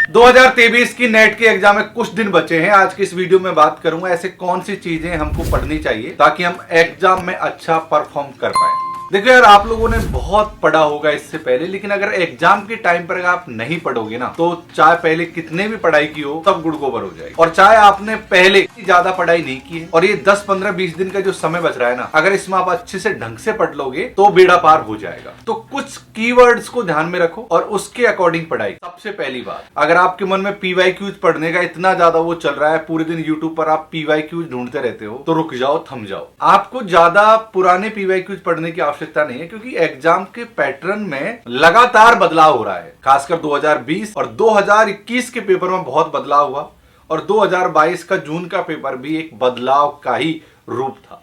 2023 की नेट के एग्जाम में कुछ दिन बचे हैं। आज की इस वीडियो में बात करूंगा ऐसे कौन सी चीजें हमको पढ़नी चाहिए ताकि हम एग्जाम में अच्छा परफॉर्म कर पाए। देखो यार, आप लोगों ने बहुत पढ़ा होगा इससे पहले, लेकिन अगर एग्जाम के टाइम पर अगर आप नहीं पढ़ोगे ना, तो चाहे पहले कितने भी पढ़ाई की हो सब गुड़ गोबर हो जाएगी। और चाहे आपने पहले ज्यादा पढ़ाई नहीं की है और ये 10, 15, 20 दिन का जो समय बच रहा है ना, अगर इसमें आप अच्छे से ढंग से पढ़ लोगे तो बेड़ा पार हो जाएगा। तो कुछ कीवर्ड्स को ध्यान में रखो और उसके अकॉर्डिंग पढ़ाई। सबसे पहली बात, अगर आपके मन में पीवाईक्यूज पढ़ने का इतना ज्यादा वो चल रहा है, पूरे दिन यूट्यूब पर आप पीवाईक्यूज ढूंढते रहते हो, तो रुक जाओ, थम जाओ। आपको ज्यादा पुराने पीवाईक्यूज पढ़ने की आवश्यकता नहीं है, क्योंकि एग्जाम के पैटर्न में लगातार बदलाव हो रहा है। खासकर 2020 और 2021 के पेपर में बहुत बदलाव हुआ और 2022 का जून का पेपर भी एक बदलाव का ही रूप था।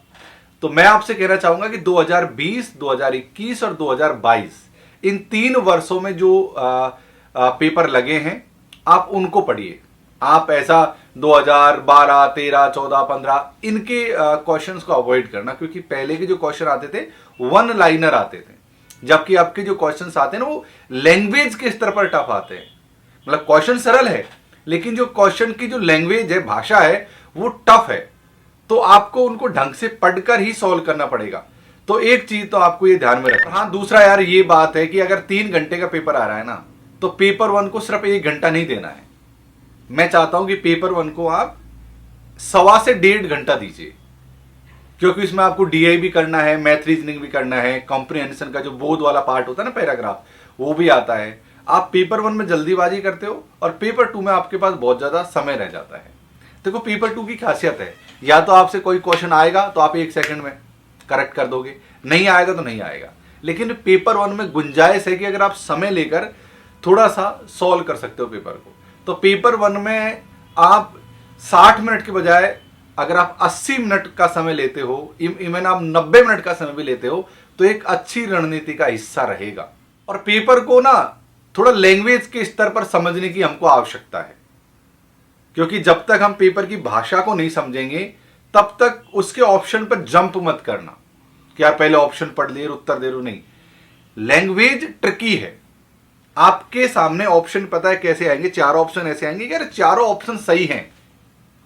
तो मैं आपसे कहना चाहूंगा कि 2020, 2021 और 2022 इन 3 वर्षों में जो पेपर लगे हैं, आप उनको पढ़िए। आप ऐसा 2012, 13, 14, 15 इनके क्वेश्चंस को अवॉइड करना, क्योंकि पहले के जो क्वेश्चन आते थे वन लाइनर आते थे, जबकि आपके जो क्वेश्चंस आते हैं ना, वो लैंग्वेज के स्तर पर टफ आते हैं। मतलब क्वेश्चन सरल है, लेकिन जो क्वेश्चन की जो लैंग्वेज है, भाषा है, वो टफ है। तो आपको उनको ढंग से पढ़कर ही सॉल्व करना पड़ेगा। तो एक चीज तो आपको ये ध्यान में रखना। हाँ, दूसरा यार ये बात है कि अगर 3 घंटे का पेपर आ रहा है ना, तो पेपर 1 को सिर्फ 1 घंटा नहीं देना है। मैं चाहता हूं कि पेपर 1 को आप 1.25 से 1.5 घंटा दीजिए, क्योंकि इसमें आपको डीआई भी करना है, मैथ रीजनिंग भी करना है, कॉम्प्रिहेंशन का जो बोध वाला पार्ट होता है ना, पैराग्राफ, वो भी आता है। आप पेपर 1 में जल्दीबाजी करते हो और पेपर 2 में आपके पास बहुत ज्यादा समय रह जाता है। देखो, पेपर 2 की खासियत है, या तो आपसे कोई क्वेश्चन आएगा तो आप 1 सेकंड में करेक्ट कर दोगे, नहीं आएगा तो नहीं आएगा। लेकिन पेपर 1 में गुंजाइश है कि अगर आप समय लेकर थोड़ा सा सॉल्व कर सकते हो पेपर को। तो पेपर 1 में आप 60 मिनट के बजाय अगर आप 80 मिनट का समय लेते हो, इवन आप 90 मिनट का समय भी लेते हो, तो एक अच्छी रणनीति का हिस्सा रहेगा। और पेपर को ना थोड़ा लैंग्वेज के स्तर पर समझने की हमको आवश्यकता है, क्योंकि जब तक हम पेपर की भाषा को नहीं समझेंगे, तब तक उसके ऑप्शन पर जंप मत करना कि यार पहले ऑप्शन पढ़ लिए उत्तर दे लो। नहीं, लैंग्वेज ट्रिकी है। आपके सामने ऑप्शन पता है कैसे आएंगे, 4 ऑप्शन ऐसे आएंगे कि यार चारों ऑप्शन सही हैं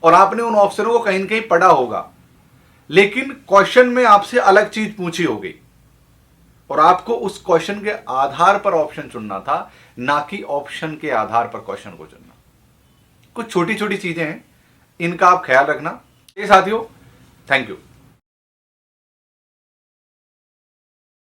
और आपने उन ऑप्शनों को कहीं ना कहीं पढ़ा होगा, लेकिन क्वेश्चन में आपसे अलग चीज पूछी होगी और आपको उस क्वेश्चन के आधार पर ऑप्शन चुनना था, ना कि ऑप्शन के आधार पर क्वेश्चन को चुनना। कुछ छोटी छोटी चीजें हैं, इनका आप ख्याल रखना। ये साथियों, थैंक यू।